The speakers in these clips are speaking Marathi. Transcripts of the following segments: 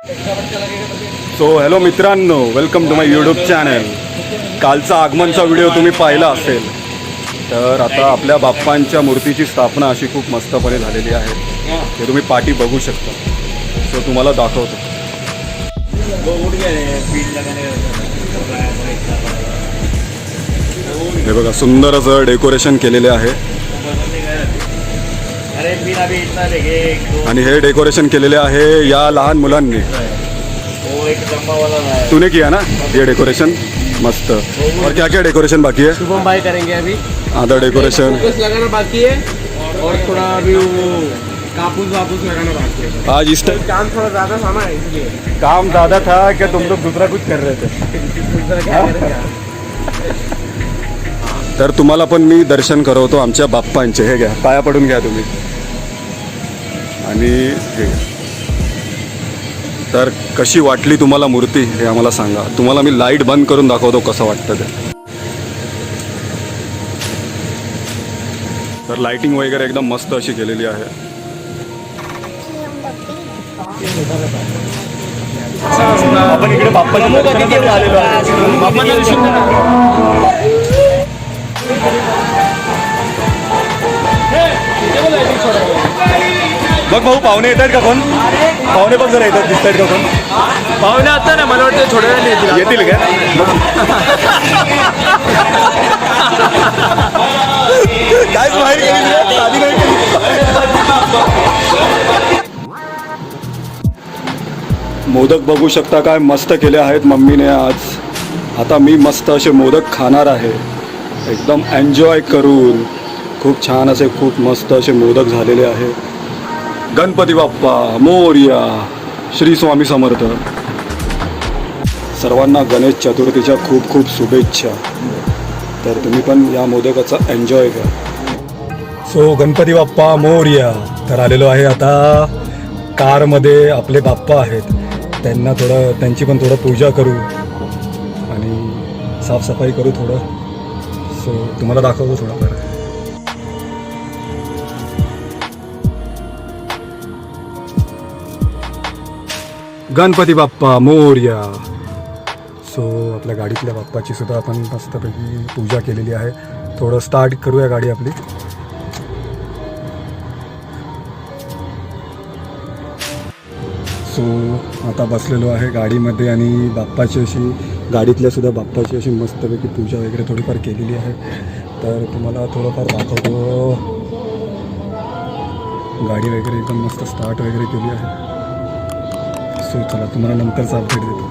सो हॅलो मित्रांनो, welcome to my YouTube channel. कालचा आगमनचा व्हिडिओ तुम्ही पाहिला असेल. तर आता आपल्या बाप्पांच्या मूर्तीची स्थापना अशी खूप मस्तपणे झालेली आहे. हे तुम्ही पाठी बघू शकता. सो तुम्हाला दाखवतो. हे बघा, सुंदर असं डेकोरेशन केलेले आहे. आणि हे डेकोरेशन केलेले आहे या लहान मुलांनी. तूने किया ना ये डेकोरेशन? मस्त. और क्या क्या डेकोरेशन बाकी है? शुभम भाई करेंगे अभी. आधा डेकोरेशन लगाना बाकी है और थोड़ा अभी वो कापूस वापूस लगाना बाकी है. आज इस टाइम काम थोड़ा ज़्यादा था ना, इसलिए काम ज़्यादा था क्या? तुम लोग दूसरा कुछ कर रहे थे? तर तुम्हाला पण मी दर्शन करवतो आमच्या बाप्पांचे. हे घ्या, पाया पडून घ्या तुम्ही. आणि हे घ्या. तर कशी वाटली तुम्हाला मूर्ती हे आम्हाला सांगा. तुम्हाला मी लाईट बंद करून दाखवतो कसं वाटतं ते. तर लाईटिंग वगैरे एकदम मस्त अशी केलेली आहे. आपण इकडे बाप्पाच्या दर्शनासाठी आलेलो आहे. बघ भाऊ, पाहुणे येत आहेत का कोण? पाहुणे बघ जरा येतात, दिसत आहेत का कोण? पाहुणे आता ना, मला वाटतं थोड्या वेळ येतील का? काय बाहेर केली आधी नाही केली. मोदक बघू शकता, काय मस्त केले आहेत मम्मीने आज. आता मी मस्त असे मोदक खाणार आहे, एकदम एन्जॉय करून. खूप छान असे, खूप मस्त असे मोदक झालेले आहे. गणपती बाप्पा मोरया, श्री स्वामी समर्थ. सर्वांना गणेश चतुर्थीच्या खूप खूप शुभेच्छा. तर तुम्ही पण या मोदकाचा एन्जॉय करा. सो गणपती बाप्पा मोरया. तर आलेलो आहे आता कारमध्ये. आपले बाप्पा आहेत, त्यांची पण थोडं पूजा करू आणि साफसफाई करू थोडं. सो तुम्हाला दाखवतो थोडंफार. गणपती बाप्पा मोरया. सो आपल्या गाडीतल्या बाप्पाची सुद्धा आपण मस्तपैकी पूजा केलेली आहे. थोडं स्टार्ट करूया गाडी आपली. सो आता बसलेलो आहे गाडीमध्ये आणि बाप्पाची अशी, गाडीतल्या सुद्धा बाप्पाची अशी मस्तपैकी पूजा वगैरे थोडीफार केलेली आहे. तर तुम्हाला थोडंफार दाखवतो. गाडी वगैरे एकदम मस्त स्टार्ट वगैरे केली आहे. सो चला, तुम्हाला नंतरचा अपडेट देतो.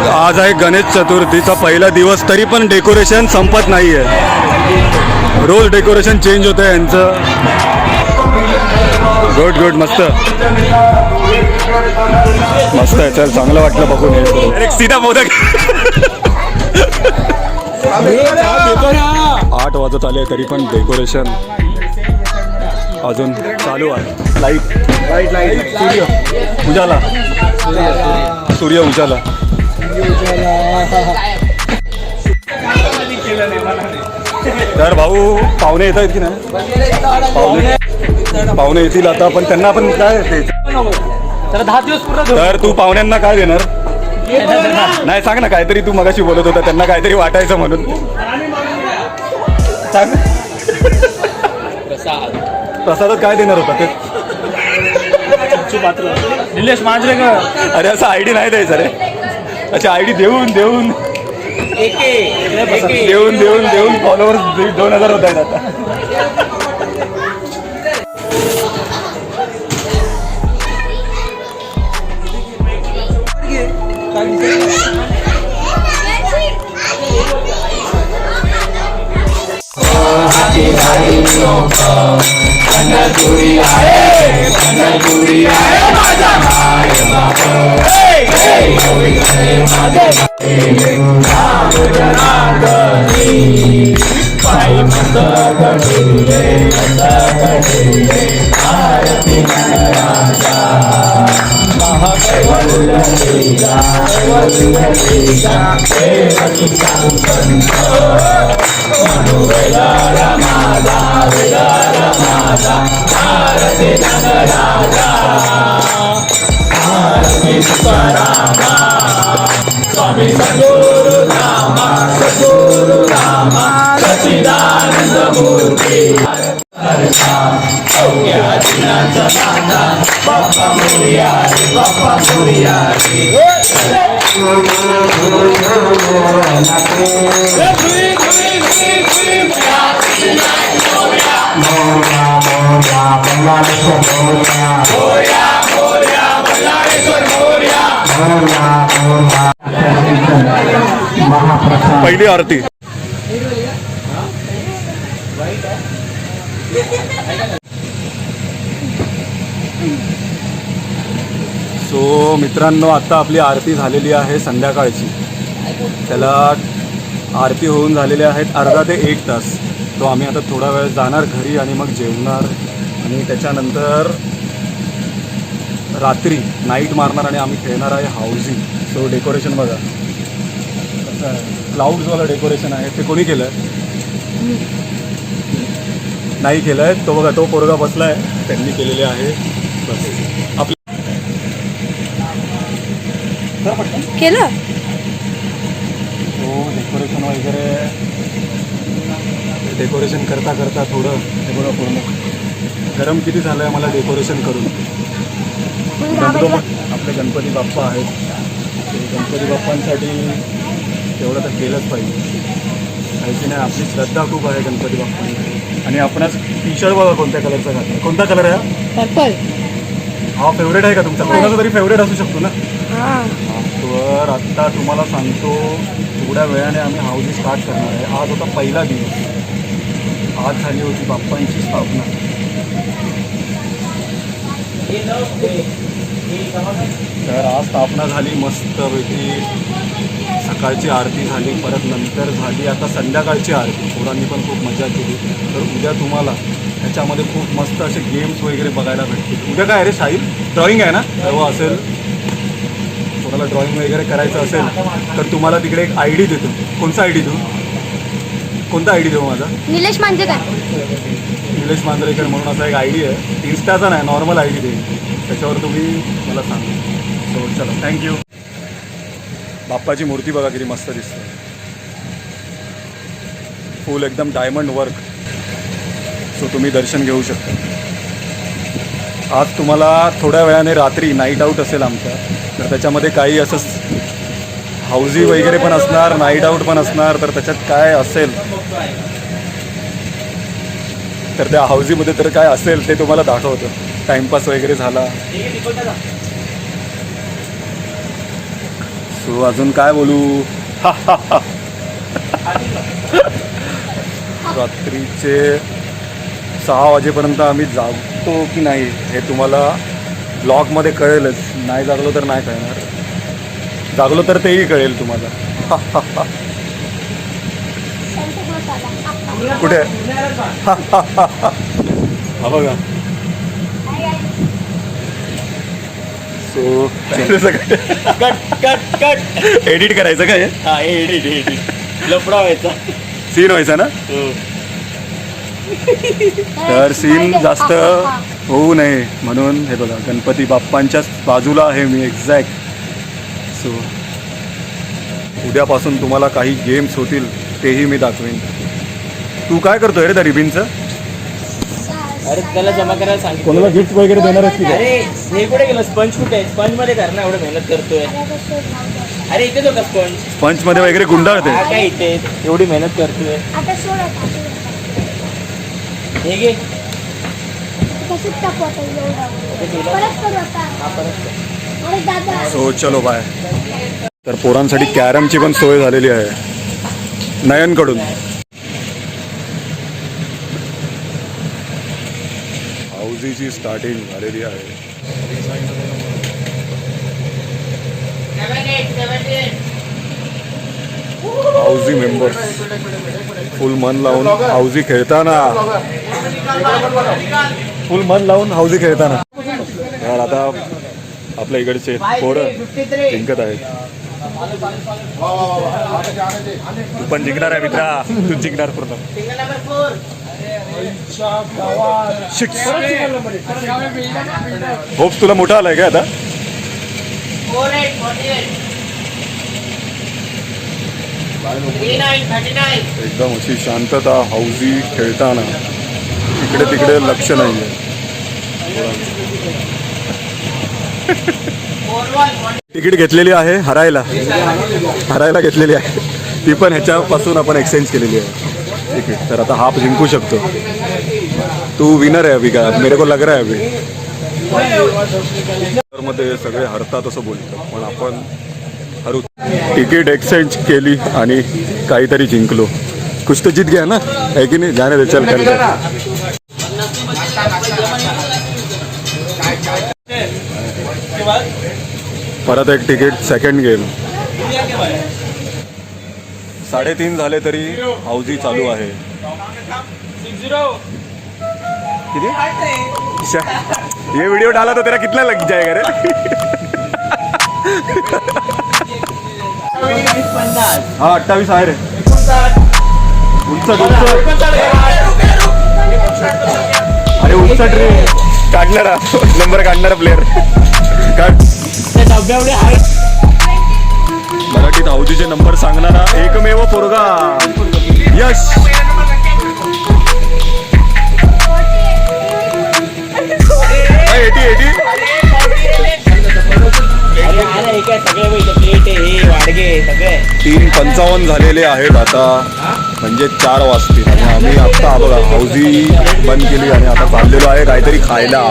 आज आहे गणेश चतुर्थीचा पहिला दिवस, तरी पण डेकोरेशन संपत नाही आहे. रोज डेकोरेशन चेंज होतं आहे यांचं. गुड गुड, मस्त मस्त आहे. चल, चांगलं वाटलं बघून. एक सीधा मोदक. 8 वाजत आले तरी पण डेकोरेशन अजून चालू आहे. लाईट उजाला, सूर्य उजाला. तर भाऊ, पाहुणे येत आहेत की नाही? पाहुणे येतील आता, पण त्यांना पण काय द्यायचं? 10 दिवस पूर्ण. तर तू पाहुण्यांना काय देणार? नाही, सांग ना काहीतरी. तू मगाशी बोलत होता त्यांना काहीतरी वाटायचं म्हणून. सांग. प्रसादात काय देणार होता ते? निलेश मांजरे का? अरे असं आयडी नाही द्यायचं रे. अच्छा, आयडी देऊन देऊन फॉलोअर्स 2000 होत आहेत आता. Radha पहिली आरती. सो मित्रांनो, आता आपली आरती झालेली आहे संध्याकाळची. त्याला आरती होऊन झालेली आहेत अर्धा ते 1 तास. तो आम्ही आता थोडा वेळ जाणार घरी आणि मग जेवणार आणि त्याच्यानंतर रात्री नाईट मारणार आणि आम्ही खेळणार आहे हाऊसिंग. सो डेकोरेशन बघा कसं आहे, क्लाउड्सवालं डेकोरेशन आहे. ते कोणी केलं नाही केलं आहे, तो बघा तो पोरगा बसला आहे, त्यांनी केलेले आहे. बस आपलं केलं तो डेकोरेशन वगैरे डेकोरेशन करता करता थोडं हे बघा पूर्ण गरम किती झालं आहे मला डेकोरेशन करून. आपले गणपती बाप्पा आहेत, ते गणपती बाप्पांसाठी तेवढं तर केलंच पाहिजे, काही की नाही. आपली श्रद्धा खूप आहे गणपती बाप्पांची. आणि आपणास टी शर्ट बघा कोणत्या कलरचा घातला. कोणता कलर आहे हा? पर्पल. हा फेवरेट आहे का तुमचा? कोणाचा तरी फेवरेट असू शकतो ना. हां तर आत्ता तुम्हाला सांगतो, थोड्या वेळाने आम्ही हाऊसिंग स्टार्ट करणार आहे. आज होता पहिला दिवस, आज झाली होती बाप्पांची स्थापना. तर आज स्थापना झाली मस्तपैकी, सकाळची आरती झाली, परत नंतर झाली आता संध्याकाळची आरती. पोरांनी पण खूप मजा केली. तर उद्या तुम्हाला ह्याच्यामध्ये खूप मस्त असे गेम्स वगैरे बघायला भेटतील. उद्या काय आहे रे साहिल? ड्रॉइंग आहे ना? तेव्हा असेल, कोणाला ड्रॉइंग वगैरे करायचं असेल तर तुम्हाला तिकडे एक ID देतो. कोणता ID देऊ? कोणता ID देऊ माझा? निलेश मांजरेकर. निलेश मांजरेकर म्हणून असा एक ID आहे. इन्स्टाचा नाही, नॉर्मल ID देईन. त्याच्यावर तुम्ही मला सांगा. सो चला, थँक्यू. बाप्पाची मूर्ती बघा किती मस्त दिसते, फुल एकदम डायमंड वर्क. सो तुम्ही दर्शन घेऊ शकता. आज तुम्हाला थोड्या वेळाने रात्री नाईट आऊट असेल आमचा, तर त्याच्यामध्ये काही असं हाऊसी वगैरे पण असणार, नाईट आऊट पण असणार. तर त्याच्यात काय असेल, तर त्या हाऊसीमध्ये तर काय असेल ते तुम्हाला दाखवतो. टाइमपास वगैरे झाला. सो अजून काय बोलू. रात्रीचे 6 वाजेपर्यंत आम्ही जागतो की नाही हे तुम्हाला ब्लॉगमध्ये कळेलच. नाही जागलो तर नाही कळणार, जागलो तर तेही कळेल तुम्हाला. कुठे हा बघा. So cut cut cut edit करायचं काय? हा एडिट लफडा व्हायचा, सीन व्हायचा ना. तर सीन जास्त होऊ नये म्हणून हे बघा गणपती बाप्पांच्याच बाजूला आहे मी एक्झॅक्ट. सो उद्यापासून तुम्हाला काही गेम्स होतील तेही मी दाखवेन. तू काय करतोय रे त्या रिबिनचं? अरे त्याला जमा करायला सांगितलं. कोणाला गिफ्ट वगैरे देणार आहेस की काय? अरे हे कुठे गेलं? स्पंज कुठे आहे? स्पंज मध्ये कर ना, एवढं मेहनत करतोय. अरे इथेच होता स्पंज. पंचमध्ये वगैरे गुंडाळते. हा काय इथे एवढी मेहनत करतोय. आता सोड. हे घे. कसं टाकू आता एवढं? परत करू आता. हा परत. अरे दादा. सो चलो बाय. तर पोरांसाठी कॅरमची पण सोय झालेली आहे नयनकडून. हाऊसीची स्टार्टिंग झालेली आहे. हाऊसी मेंबर्स फुल मन लावून हाऊसी खेळताना, फुल मन लावून हाऊसी खेळताना. तर आता आपल्या इकडचे पोरं जिंकत आहेत. तू पण जिंकणार आहे मित्रा, तू जिंकणार पूर्ण. होप्स तुला मोठा आलाय का आता? एकदम अशी शांतता, हौजी खेळताना इकडे तिकडे लक्ष नाहीये. तिकीट घेतलेली आहे हरायला घेतलेली आहे ती पण ह्याच्यापासून आपण एक्सचेंज केलेली आहे तिकीट. तर आता हाफ जिंकू शकतो. तू विनर आहे अभी का? मेरे को लग रहा है अभी. मध्ये सगळे हरतात असं बोलतात पण आपण हरू. तिकीट एक्सचेंज केली आणि काहीतरी जिंकलो. कुछ तो जीत गया ना, है की नाही? जाने दे, चल कर. परत एक तिकीट सेकंड गेम. 3:30 झाले तरी हौजी चालू आहे. किती? ये वीडियो डाला तो तेरा कितना लग जाएगा रे? हा 28 आहे रे. उंचट अरे उंचट रे. काढणारा नंबर काढणारा प्लेअर काढ. मराठीत हौजीचे नंबर सांगणारा एकमेव पोरगा यश. सगळे 3:55 झालेले आहेत आता, म्हणजे 4 वाजतील आणि आम्ही आता बघा हौजी बंद केली आणि आता चाललेलो आहे काहीतरी खायला.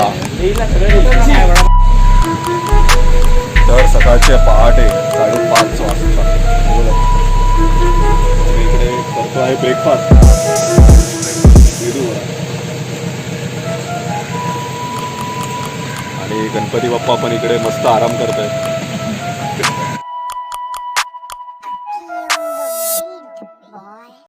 तर सकाळचे पहाटे 5:30 वाजता इकडे करतो आहे ब्रेकफास्ट. आणि गणपती बाप्पा पण इकडे मस्त आराम करत आहेत.